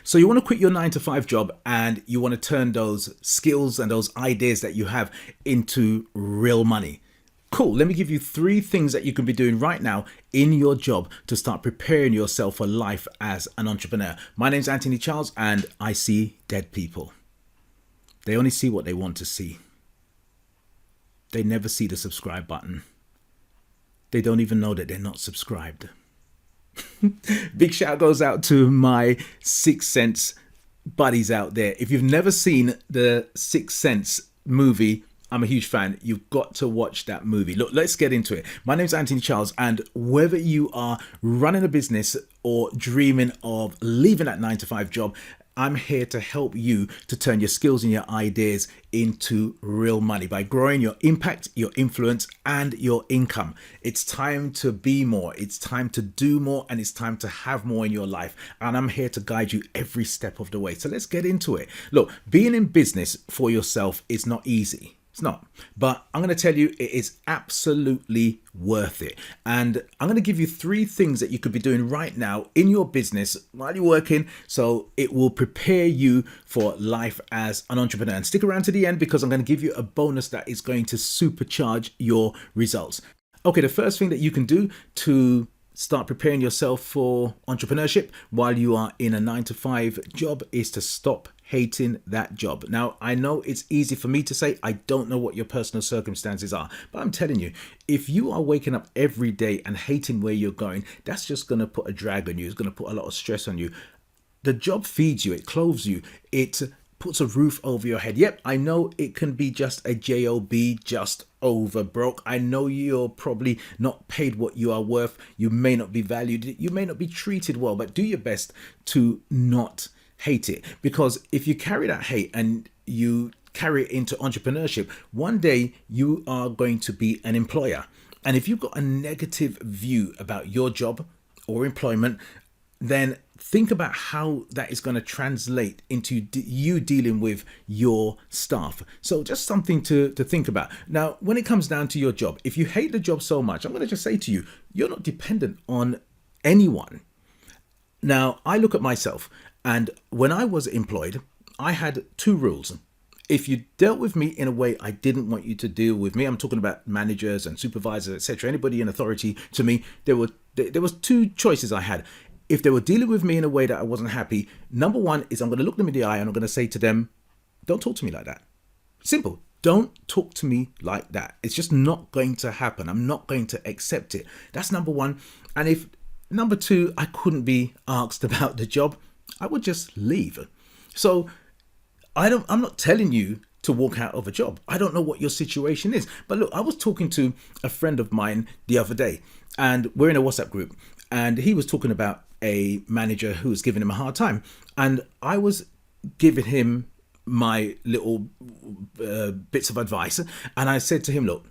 So you want to quit your 9 to 5 job and you want to turn those skills and those ideas that you have into real money. Cool. Let me give you 3 things that you can be doing right now in your job to start preparing yourself for life as an entrepreneur. My name's Anthony Charles and I see dead people. They only see what they want to see. They never see the subscribe button. They don't even know that they're not subscribed. Big shout goes out to my Sixth Sense buddies out there. If you've never seen the Sixth Sense movie, I'm a huge fan. You've got to watch that movie. Look, let's get into it. My name's Anthony Charles, and whether you are running a business or dreaming of leaving that 9 to 5 job, I'm here to help you to turn your skills and your ideas into real money by growing your impact, your influence, and your income. It's time to be more. It's time to do more, and it's time to have more in your life. And I'm here to guide you every step of the way. So let's get into it. Look, being in business for yourself is not easy. It's not, but I'm going to tell you it is absolutely worth it. And I'm going to give you 3 things that you could be doing right now in your business while you're working, so it will prepare you for life as an entrepreneur. And stick around to the end because I'm going to give you a bonus that is going to supercharge your results. Okay, the first thing that you can do to start preparing yourself for entrepreneurship while you are in a 9 to 5 job is to stop hating that job. Now, I know it's easy for me to say. I don't know what your personal circumstances are, but I'm telling you, if you are waking up every day and hating where you're going, that's just going to put a drag on you. It's going to put a lot of stress on you. The job feeds you, it clothes you, it puts a roof over your head. Yep, I know it can be just a job, just over broke. I know you're probably not paid what you are worth. You may not be valued. You may not be treated well, but do your best to not hate it, because if you carry that hate and you carry it into entrepreneurship, one day you are going to be an employer. And if you've got a negative view about your job or employment, then think about how that is going to translate into you dealing with your staff. So just something to think about. Now, when it comes down to your job, if you hate the job so much, I'm going to just say to you, you're not dependent on anyone. Now, I look at myself, and when I was employed, I had 2 rules. If you dealt with me in a way I didn't want you to deal with me, I'm talking about managers and supervisors, etc., anybody in authority to me, there was 2 choices I had. If they were dealing with me in a way that I wasn't happy, number 1 is I'm going to look them in the eye and I'm going to say to them, don't talk to me like that. Simple. Don't talk to me like that. It's just not going to happen. I'm not going to accept it. That's number 1. And if number 2, I couldn't be asked about the job, I would just leave. So I'm not telling you to walk out of a job. I don't know what your situation is. But look, I was talking to a friend of mine the other day, and we're in a WhatsApp group, and he was talking about a manager who was giving him a hard time. And I was giving him my little bits of advice. And I said to him, look,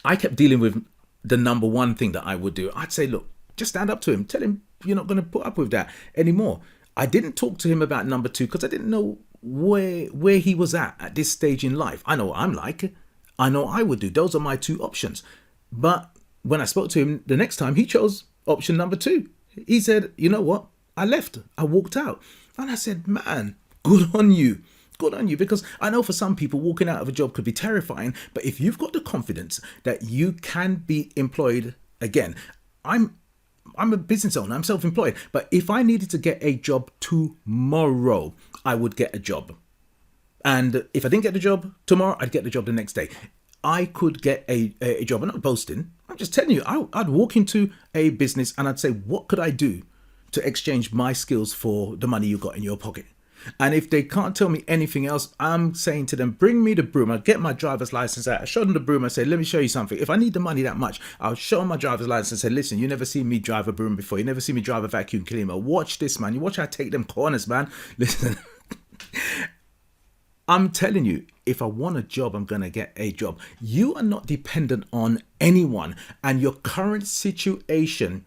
I kept dealing with the number 1 thing that I would do. I'd say, look, just stand up to him. Tell him you're not going to put up with that anymore. I didn't talk to him about number 2 because I didn't know where he was at this stage in life. I know what I'm like. I know I would do. Those are my 2 options. But when I spoke to him the next time, he chose option number 2. He said, you know what? I left. I walked out. And I said, man, good on you. Good on you. Because I know for some people, walking out of a job could be terrifying. But if you've got the confidence that you can be employed again, I'm a business owner. I'm self-employed. But if I needed to get a job tomorrow, I would get a job. And if I didn't get the job tomorrow, I'd get the job the next day. I could get a job. I'm not boasting. I'm just telling you, I'd walk into a business and I'd say, what could I do to exchange my skills for the money you got in your pocket? And if they can't tell me anything else, I'm saying to them, bring me the broom. I get my driver's license out. I show them the broom. I say, let me show you something. If I need the money that much, I'll show them my driver's license and say, listen, you never seen me drive a broom before. You never seen me drive a vacuum cleaner. Watch this, man. You watch how I take them corners, man. Listen, I'm telling you, if I want a job, I'm going to get a job. You are not dependent on anyone, and your current situation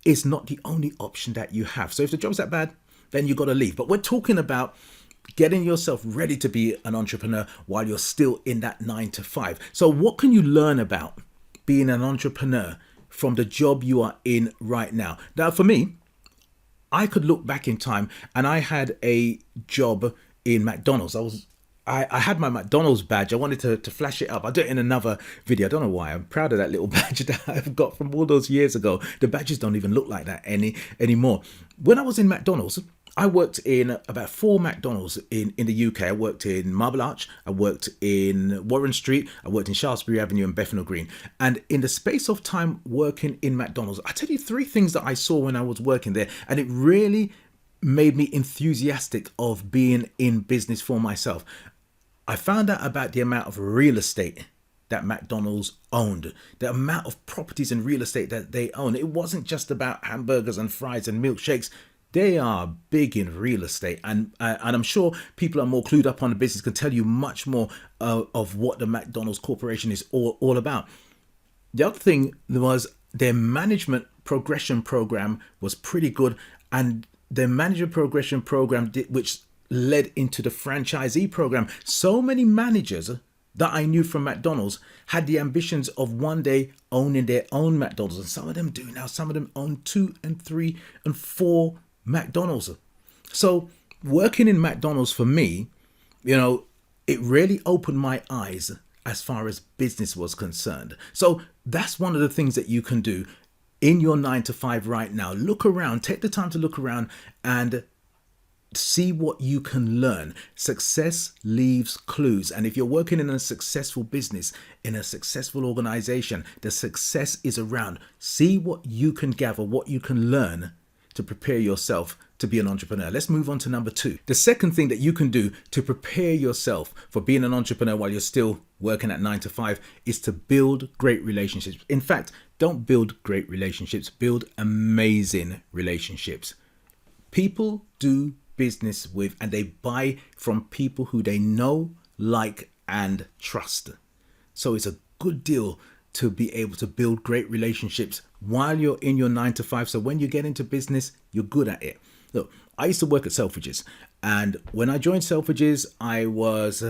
is not the only option that you have. So if the job's that bad, then you got to leave. But we're talking about getting yourself ready to be an entrepreneur while you're still in that 9 to 5. So what can you learn about being an entrepreneur from the job you are in right now? Now, for me, I could look back in time and I had a job in McDonald's. I had my McDonald's badge. I wanted to flash it up. I'll do it in another video. I don't know why. I'm proud of that little badge that I've got from all those years ago. The badges don't even look like that anymore. When I was in McDonald's, I worked in about 4 McDonald's in the UK. I worked in Marble Arch, I worked in Warren Street, I worked in Shaftesbury Avenue and Bethnal Green. And in the space of time working in McDonald's, I tell you 3 things that I saw when I was working there, and it really made me enthusiastic of being in business for myself. I found out about the amount of real estate that McDonald's owned, the amount of properties and real estate that they own. It wasn't just about hamburgers and fries and milkshakes. They are big in real estate, and I'm sure people are more clued up on the business, can tell you much more of what the McDonald's Corporation is all about. The other thing was their management progression program was pretty good, and their management progression program, which led into the franchisee program. So many managers that I knew from McDonald's had the ambitions of one day owning their own McDonald's, and some of them do now. Some of them own 2 and 3 and 4 McDonald's. So working in McDonald's for me, it really opened my eyes as far as business was concerned. So that's one of the things that you can do in your 9 to 5 right now. Look around, take the time to look around and see what you can learn. Success leaves clues. And if you're working in a successful business, in a successful organization, the success is around. See what you can gather, what you can learn to prepare yourself to be an entrepreneur. Let's move on to number 2. The second thing that you can do to prepare yourself for being an entrepreneur while you're still working at 9 to 5 is to build great relationships. In fact, don't build great relationships, build amazing relationships. People do business with and they buy from people who they know, like, and trust. So it's a good deal to be able to build great relationships while you're in your 9 to 5. So when you get into business, you're good at it. Look, I used to work at Selfridges, and when I joined Selfridges, I was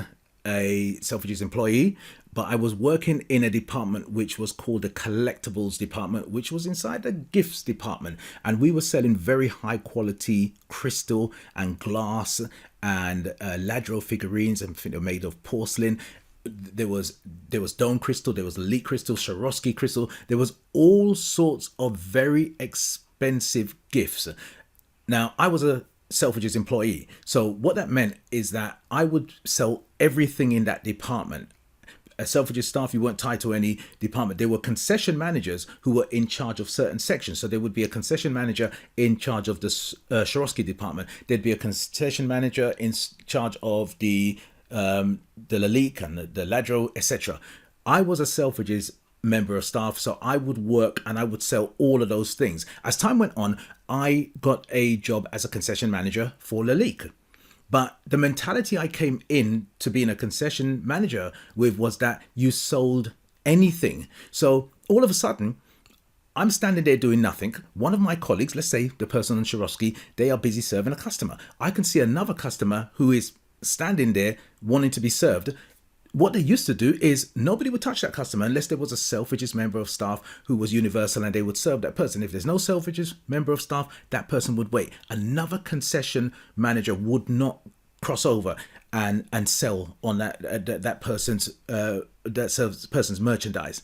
a Selfridges employee, but I was working in a department which was called the collectibles department, which was inside the gifts department. And we were selling very high quality crystal and glass and Ladro figurines, and they're made of porcelain. There was dome crystal, there was elite crystal, Swarovski crystal. There was all sorts of very expensive gifts. Now, I was a Selfridges employee. So what that meant is that I would sell everything in that department. As Selfridges staff, you weren't tied to any department. There were concession managers who were in charge of certain sections. So there would be a concession manager in charge of the Swarovski department. There'd be a concession manager in charge of the Lalique and the Ladro, etc. I was a Selfridges member of staff, so I would work and I would sell all of those things. As time went on, I got a job as a concession manager for Lalique. But the mentality I came in to being a concession manager with was that you sold anything. So all of a sudden, I'm standing there doing nothing. One of my colleagues, let's say the person on Swarovski, they are busy serving a customer. I can see another customer who is standing there wanting to be served. What they used to do is nobody would touch that customer unless there was a Selfridges member of staff who was universal, and they would serve that person. If there's no Selfridges member of staff, that person would wait. Another concession manager would not cross over and sell on that person's merchandise.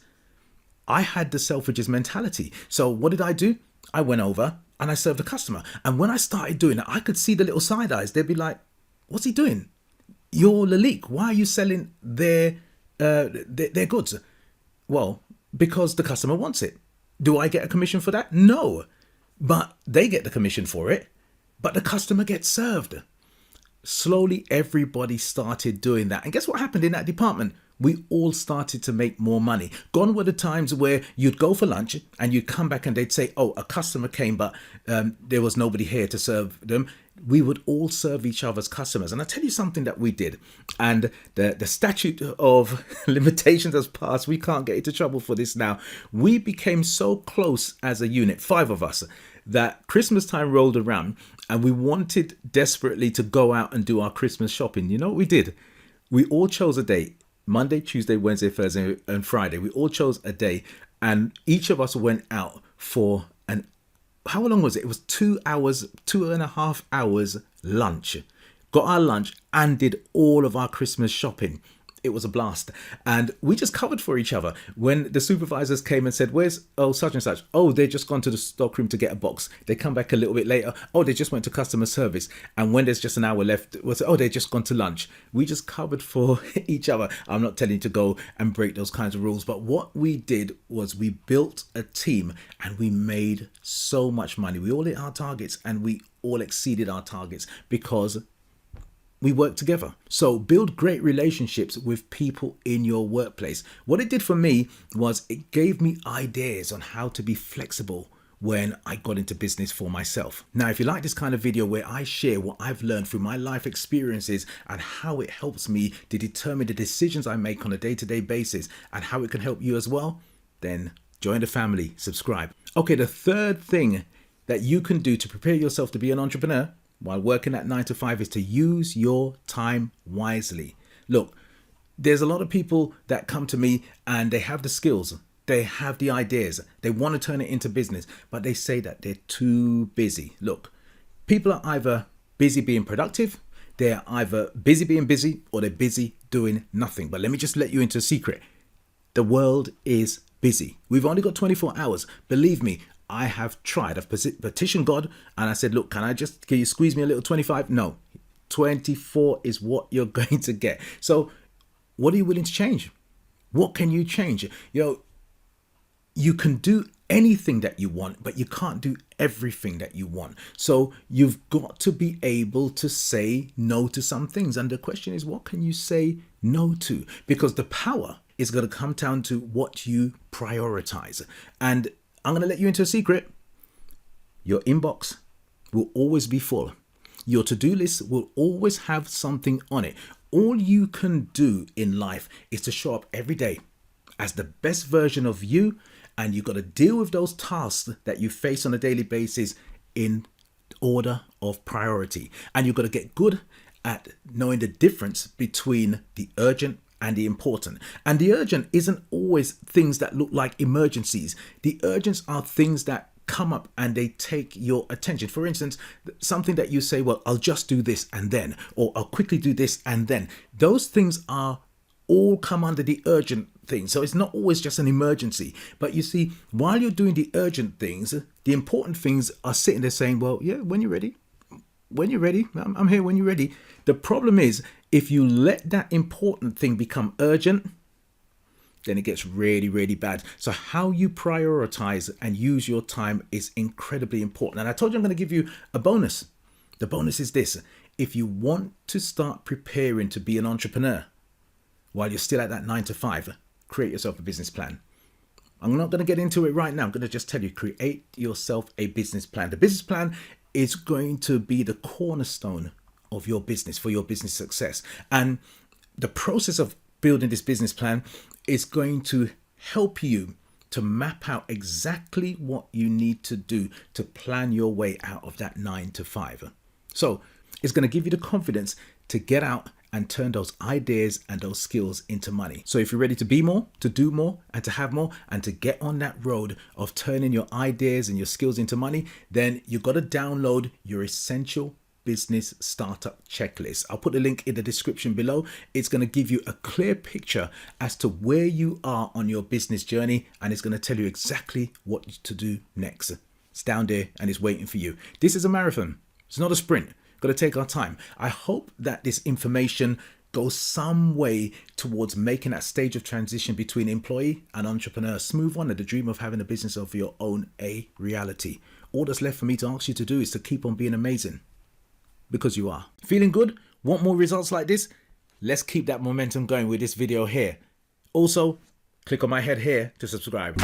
I had the Selfridges mentality. So what did I do? I went over and I served the customer. And when I started doing that, I could see the little side eyes. They'd be like, "What's he doing? You're Lalique. Why are you selling their goods?" Well, because the customer wants it. Do I get a commission for that? No. But they get the commission for it. But the customer gets served. Slowly, everybody started doing that. And guess what happened in that department? We all started to make more money. Gone were the times where you'd go for lunch and you'd come back and they'd say, "Oh, a customer came, but there was nobody here to serve them." We would all serve each other's customers. And I tell you something that we did, and the statute of limitations has passed. We can't get into trouble for this now. We became so close as a unit, 5 of us, that Christmas time rolled around and we wanted desperately to go out and do our Christmas shopping. You know what we did? We all chose a day. Monday, Tuesday, Wednesday, Thursday, and Friday. We all chose a day, and each of us went out for how long was it? It was 2 hours, 2.5 hours lunch. Got our lunch and did all of our Christmas shopping. It was a blast. And we just covered for each other. When the supervisors came and said, where's, such and such? Oh, they just gone to the stockroom to get a box. They come back a little bit later. Oh, they just went to customer service. And when there's just an hour left, we'll say, oh, they just gone to lunch. We just covered for each other. I'm not telling you to go and break those kinds of rules. But what we did was we built a team and we made so much money. We all hit our targets and we all exceeded our targets because we work together. So build great relationships with people in your workplace. What it did for me was it gave me ideas on how to be flexible when I got into business for myself. Now, if you like this kind of video where I share what I've learned through my life experiences and how it helps me to determine the decisions I make on a day-to-day basis and how it can help you as well, then join the family, subscribe. Okay, the third thing that you can do to prepare yourself to be an entrepreneur while working at 9 to 5 is to use your time wisely. Look, there's a lot of people that come to me and they have the skills, they have the ideas, they want to turn it into business, but they say that they're too busy. Look, people are either busy being productive, they're either busy being busy, or they're busy doing nothing. But let me just let you into a secret. The world is busy. We've only got 24 hours. Believe me, I have tried. I've petitioned God and I said, look, can you squeeze me a little 25? No, 24 is what you're going to get. So what are you willing to change? What can you change? You can do anything that you want, but you can't do everything that you want. So you've got to be able to say no to some things. And the question is, what can you say no to? Because the power is going to come down to what you prioritize. And I'm going to let you into a secret. Your inbox will always be full. Your to-do list will always have something on it. All you can do in life is to show up every day as the best version of you, and you've got to deal with those tasks that you face on a daily basis in order of priority. And you've got to get good at knowing the difference between the urgent and the important. And the urgent isn't always things that look like emergencies. The urgents are things that come up and they take your attention. For instance, something that you say, well, I'll just do this and then, or I'll quickly do this and then. Those things are all come under the urgent thing. So it's not always just an emergency. But you see, while you're doing the urgent things, the important things are sitting there saying, well, yeah, when you're ready. When you're ready, I'm here when you're ready. The problem is, if you let that important thing become urgent, then it gets really, really bad. So how you prioritize and use your time is incredibly important. And I told you I'm going to give you a bonus. The bonus is this. If you want to start preparing to be an entrepreneur while you're still at that 9 to 5, create yourself a business plan. I'm not going to get into it right now. I'm going to just tell you, create yourself a business plan. The business plan is going to be the cornerstone of your business for your business success. And the process of building this business plan is going to help you to map out exactly what you need to do to plan your way out of that 9 to 5. So it's going to give you the confidence to get out and turn those ideas and those skills into money. So if you're ready to be more, to do more, and to have more, and to get on that road of turning your ideas and your skills into money, then you've got to download your essential business startup checklist. I'll put the link in the description below. It's going to give you a clear picture as to where you are on your business journey, and it's going to tell you exactly what to do next. It's down there and it's waiting for you. This is a marathon. It's not a sprint. Got to take our time. I hope that this information goes some way towards making that stage of transition between employee and entrepreneur smooth one, and the dream of having a business of your own a reality. All that's left for me to ask you to do is to keep on being amazing, because you are. Feeling good? Want more results like this? Let's keep that momentum going with this video here. Also, click on my head here to subscribe.